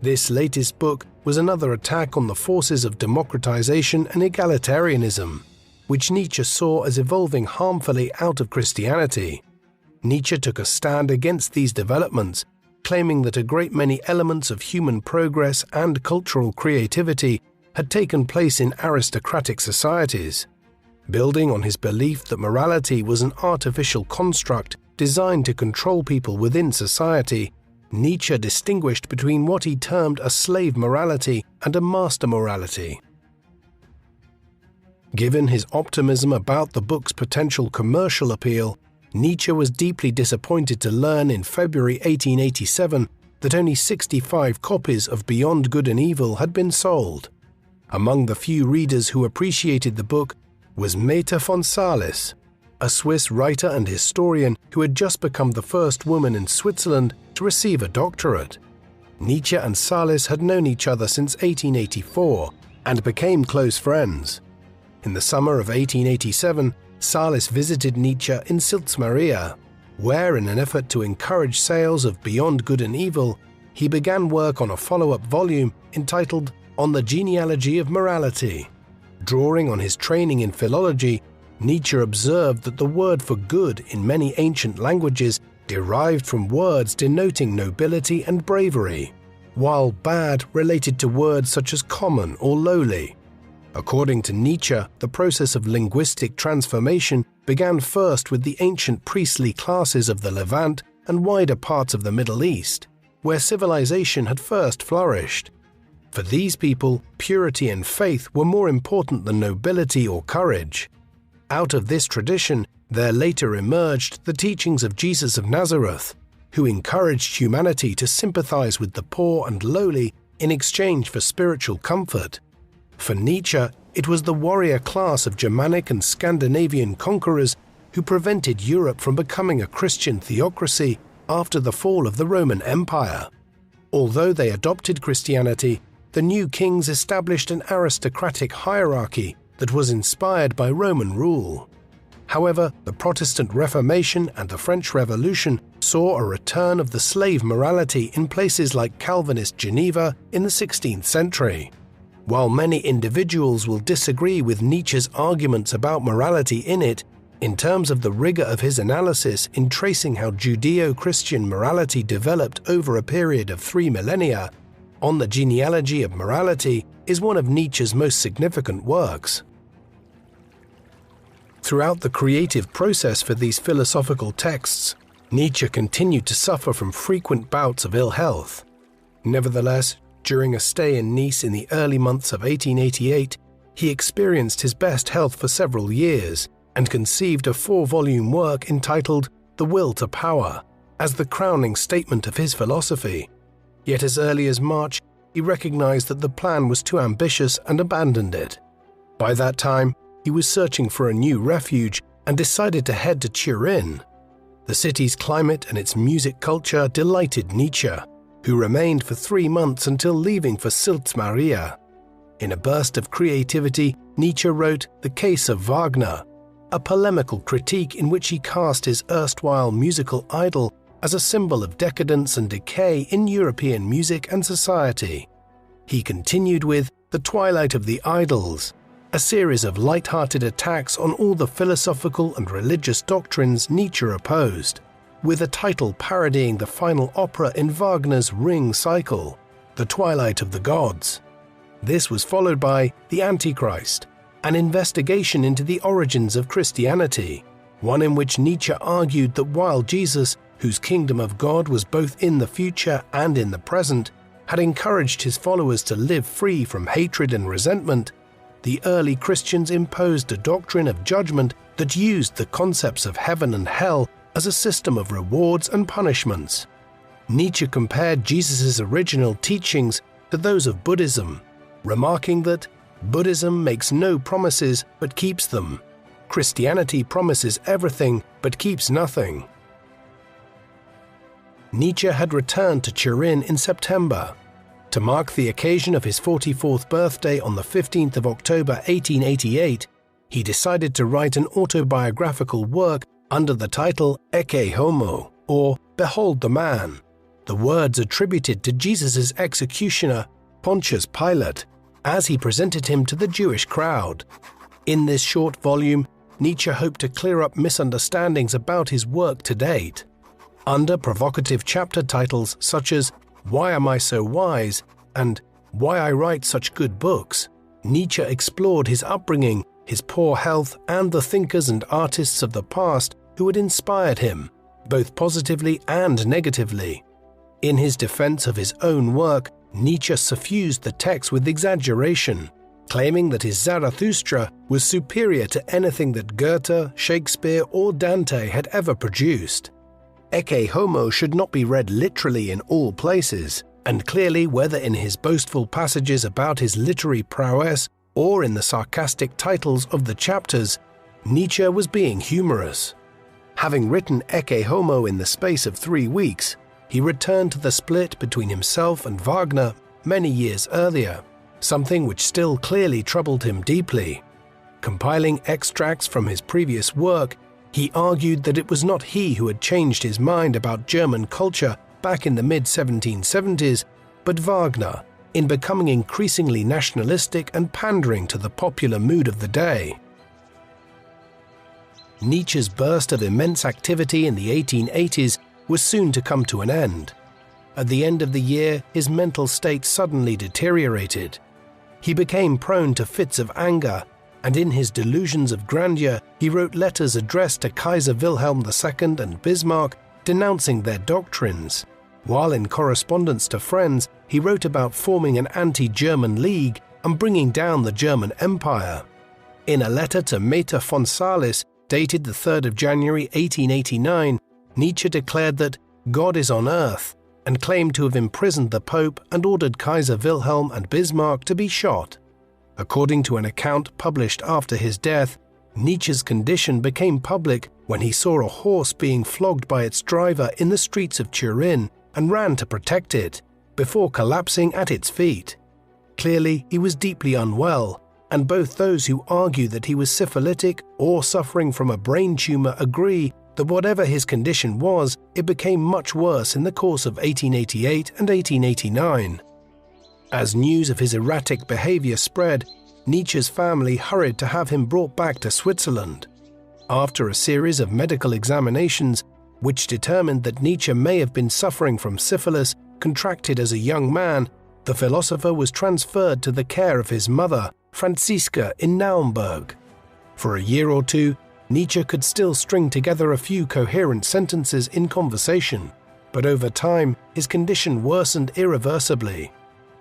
This latest book was another attack on the forces of democratization and egalitarianism, which Nietzsche saw as evolving harmfully out of Christianity. Nietzsche took a stand against these developments, claiming that a great many elements of human progress and cultural creativity had taken place in aristocratic societies. Building on his belief that morality was an artificial construct designed to control people within society, Nietzsche distinguished between what he termed a slave morality and a master morality. Given his optimism about the book's potential commercial appeal, Nietzsche was deeply disappointed to learn in February 1887 that only 65 copies of Beyond Good and Evil had been sold. Among the few readers who appreciated the book was Meta von Salis, a Swiss writer and historian who had just become the first woman in Switzerland to receive a doctorate. Nietzsche and Salis had known each other since 1884 and became close friends. In the summer of 1887, Salis visited Nietzsche in Silz-Maria, where, in an effort to encourage sales of Beyond Good and Evil, he began work on a follow-up volume entitled On the Genealogy of Morality. Drawing on his training in philology, Nietzsche observed that the word for good in many ancient languages derived from words denoting nobility and bravery, while bad related to words such as common or lowly. According to Nietzsche, the process of linguistic transformation began first with the ancient priestly classes of the Levant and wider parts of the Middle East, where civilization had first flourished. For these people, purity and faith were more important than nobility or courage. Out of this tradition, there later emerged the teachings of Jesus of Nazareth. who encouraged humanity to sympathize with the poor and lowly in exchange for spiritual comfort. For Nietzsche, it was the warrior class of Germanic and Scandinavian conquerors who prevented Europe from becoming a Christian theocracy after the fall of the Roman Empire. Although they adopted Christianity, the new kings established an aristocratic hierarchy that was inspired by Roman rule. However, the Protestant Reformation and the French Revolution saw a return of the slave morality in places like Calvinist Geneva in the 16th century. While many individuals will disagree with Nietzsche's arguments about morality in it, in terms of the rigor of his analysis in tracing how Judeo-Christian morality developed over a period of 3 millennia, On the Genealogy of Morality is one of Nietzsche's most significant works. Throughout the creative process for these philosophical texts, Nietzsche continued to suffer from frequent bouts of ill health. Nevertheless, during a stay in Nice in the early months of 1888, he experienced his best health for several years and conceived a 4-volume work entitled The Will to Power as the crowning statement of his philosophy. Yet as early as March, he recognized that the plan was too ambitious and abandoned it. By that time, he was searching for a new refuge and decided to head to Turin. The city's climate and its music culture delighted Nietzsche, who remained for 3 months until leaving for Sils Maria. In a burst of creativity, Nietzsche wrote The Case of Wagner, a polemical critique in which he cast his erstwhile musical idol as a symbol of decadence and decay in European music and society. He continued with The Twilight of the Idols, a series of light-hearted attacks on all the philosophical and religious doctrines Nietzsche opposed, with a title parodying the final opera in Wagner's Ring cycle, The Twilight of the Gods. This was followed by The Antichrist, an investigation into the origins of Christianity, one in which Nietzsche argued that while Jesus, whose kingdom of God was both in the future and in the present, had encouraged his followers to live free from hatred and resentment, the early Christians imposed a doctrine of judgment that used the concepts of heaven and hell as a system of rewards and punishments. Nietzsche compared Jesus' original teachings to those of Buddhism, remarking that Buddhism makes no promises but keeps them. Christianity promises everything but keeps nothing. Nietzsche had returned to Turin in September. To mark the occasion of his 44th birthday on the 15th of October 1888, he decided to write an autobiographical work under the title Ecce Homo, or Behold the Man, the words attributed to Jesus' executioner, Pontius Pilate, as he presented him to the Jewish crowd. In this short volume, Nietzsche hoped to clear up misunderstandings about his work to date. Under provocative chapter titles such as Why Am I So Wise and Why I Write Such Good Books, Nietzsche explored his upbringing, his poor health, and the thinkers and artists of the past who had inspired him, both positively and negatively. In his defense of his own work, Nietzsche suffused the text with exaggeration, claiming that his Zarathustra was superior to anything that Goethe, Shakespeare, or Dante had ever produced. Ecce Homo should not be read literally in all places, and clearly whether in his boastful passages about his literary prowess or in the sarcastic titles of the chapters, Nietzsche was being humorous. Having written Ecce Homo in the space of 3 weeks, he returned to the split between himself and Wagner many years earlier, something which still clearly troubled him deeply. Compiling extracts from his previous work, he argued that it was not he who had changed his mind about German culture back in the mid-1770s, but Wagner, in becoming increasingly nationalistic and pandering to the popular mood of the day. Nietzsche's burst of immense activity in the 1880s was soon to come to an end. At the end of the year, his mental state suddenly deteriorated. He became prone to fits of anger, and in his delusions of grandeur, he wrote letters addressed to Kaiser Wilhelm II and Bismarck denouncing their doctrines, while in correspondence to friends, he wrote about forming an anti-German league and bringing down the German Empire. In a letter to Meta von Salis, dated the 3rd of January 1889, Nietzsche declared that God is on earth, and claimed to have imprisoned the Pope and ordered Kaiser Wilhelm and Bismarck to be shot. According to an account published after his death, Nietzsche's condition became public when he saw a horse being flogged by its driver in the streets of Turin and ran to protect it, before collapsing at its feet. Clearly, he was deeply unwell, and both those who argue that he was syphilitic or suffering from a brain tumor agree that whatever his condition was, it became much worse in the course of 1888 and 1889. As news of his erratic behavior spread, Nietzsche's family hurried to have him brought back to Switzerland. After a series of medical examinations, which determined that Nietzsche may have been suffering from syphilis contracted as a young man, the philosopher was transferred to the care of his mother, Franziska, in Naumburg. For a year or two, Nietzsche could still string together a few coherent sentences in conversation, but over time his condition worsened irreversibly.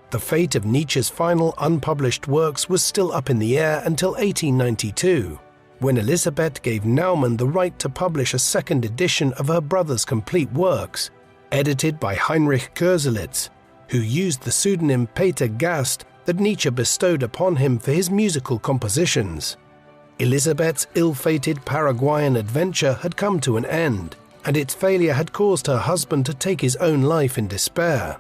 The fate of Nietzsche's final unpublished works was still up in the air until 1892, when Elisabeth gave Naumann the right to publish a second edition of her brother's complete works, edited by Heinrich Koselleck, who used the pseudonym Peter Gast that Nietzsche bestowed upon him for his musical compositions. Elisabeth's ill-fated Paraguayan adventure had come to an end, and its failure had caused her husband to take his own life in despair.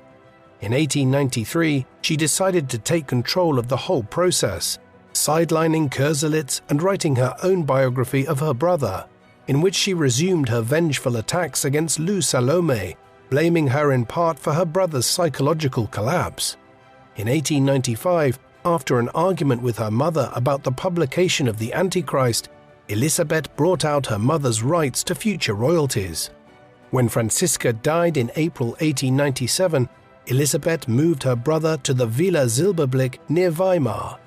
In 1893, she decided to take control of the whole process, sidelining Koselleck and writing her own biography of her brother, in which she resumed her vengeful attacks against Lou Salome, blaming her in part for her brother's psychological collapse. In 1895, after an argument with her mother about the publication of the Antichrist, Elisabeth brought out her mother's rights to future royalties. When Franziska died in April 1897, Elisabeth moved her brother to the Villa Silberblick near Weimar,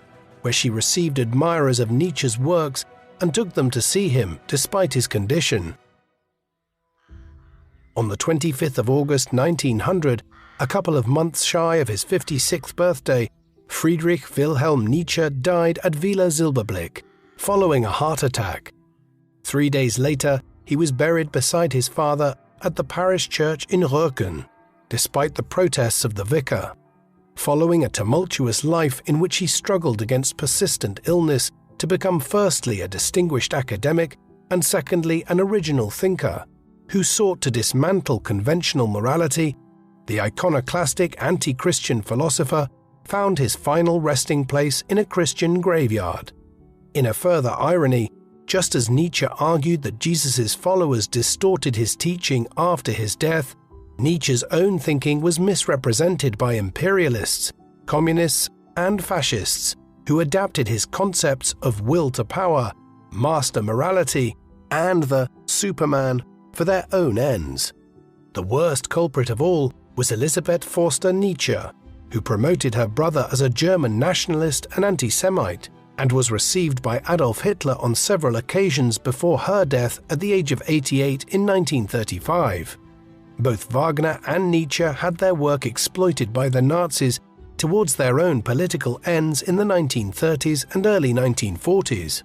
where she received admirers of Nietzsche's works and took them to see him despite his condition. On the 25th of August 1900, a couple of months shy of his 56th birthday, Friedrich Wilhelm Nietzsche died at Villa Silberblick, following a heart attack. 3 days later, he was buried beside his father at the parish church in Röcken, despite the protests of the vicar. Following a tumultuous life in which he struggled against persistent illness to become firstly a distinguished academic and secondly an original thinker, who sought to dismantle conventional morality, the iconoclastic anti-Christian philosopher found his final resting place in a Christian graveyard. In a further irony, just as Nietzsche argued that Jesus' followers distorted his teaching after his death, Nietzsche's own thinking was misrepresented by imperialists, communists, and fascists who adapted his concepts of will to power, master morality, and the Superman for their own ends. The worst culprit of all was Elisabeth Forster Nietzsche, who promoted her brother as a German nationalist and anti-Semite, and was received by Adolf Hitler on several occasions before her death at the age of 88 in 1935. Both Wagner and Nietzsche had their work exploited by the Nazis towards their own political ends in the 1930s and early 1940s.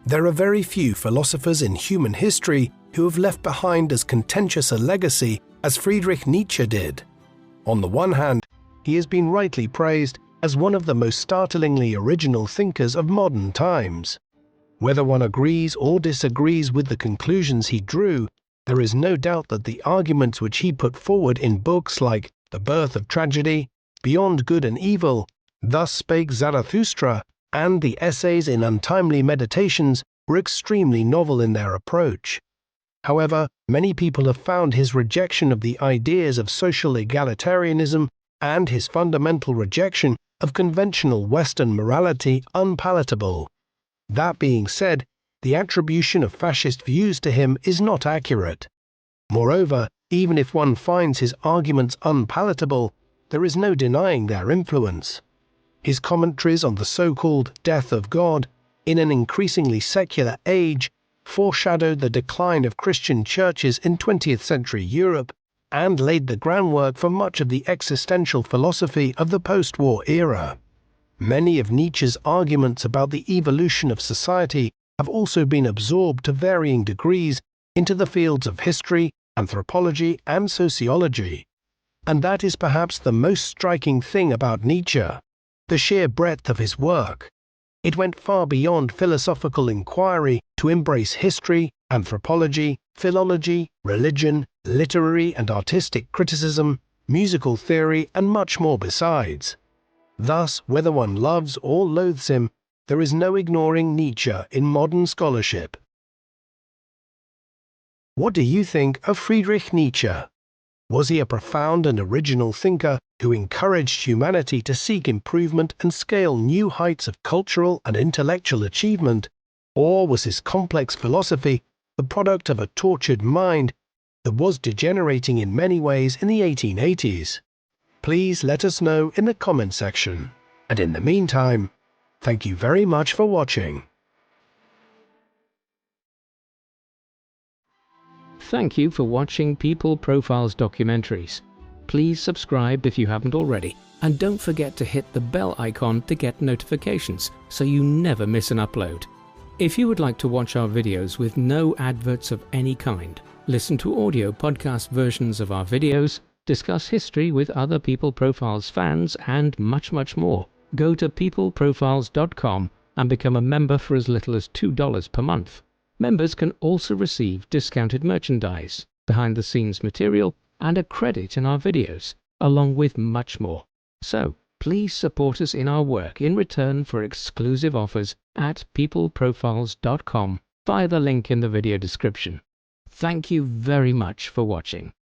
There are very few philosophers in human history who have left behind as contentious a legacy as Friedrich Nietzsche did. On the one hand, he has been rightly praised as one of the most startlingly original thinkers of modern times. Whether one agrees or disagrees with the conclusions he drew, there is no doubt that the arguments which he put forward in books like The Birth of Tragedy, Beyond Good and Evil, Thus Spake Zarathustra, and the essays in Untimely Meditations were extremely novel in their approach. However, many people have found his rejection of the ideas of social egalitarianism and his fundamental rejection of conventional Western morality unpalatable. That being said, the attribution of fascist views to him is not accurate. Moreover, even if one finds his arguments unpalatable, there is no denying their influence. His commentaries on the so-called death of God, in an increasingly secular age, foreshadowed the decline of Christian churches in 20th century Europe and laid the groundwork for much of the existential philosophy of the post-war era. Many of Nietzsche's arguments about the evolution of society have also been absorbed to varying degrees into the fields of history, anthropology, and sociology. And that is perhaps the most striking thing about Nietzsche, the sheer breadth of his work. It went far beyond philosophical inquiry to embrace history, anthropology, philology, religion, literary and artistic criticism, musical theory, and much more besides. Thus, whether one loves or loathes him, there is no ignoring Nietzsche in modern scholarship. What do you think of Friedrich Nietzsche? Was he a profound and original thinker who encouraged humanity to seek improvement and scale new heights of cultural and intellectual achievement? Or was his complex philosophy the product of a tortured mind that was degenerating in many ways in the 1880s? Please let us know in the comment section. And in the meantime, thank you very much for watching. Thank you for watching People Profiles Documentaries. Please subscribe if you haven't already, and don't forget to hit the bell icon to get notifications so you never miss an upload. If you would like to watch our videos with no adverts of any kind, listen to audio podcast versions of our videos, discuss history with other People Profiles fans, and much more, go to peopleprofiles.com and become a member for as little as $2 per month. Members can also receive discounted merchandise, behind-the-scenes material, and a credit in our videos, along with much more. So, please support us in our work in return for exclusive offers at peopleprofiles.com via the link in the video description. Thank you very much for watching.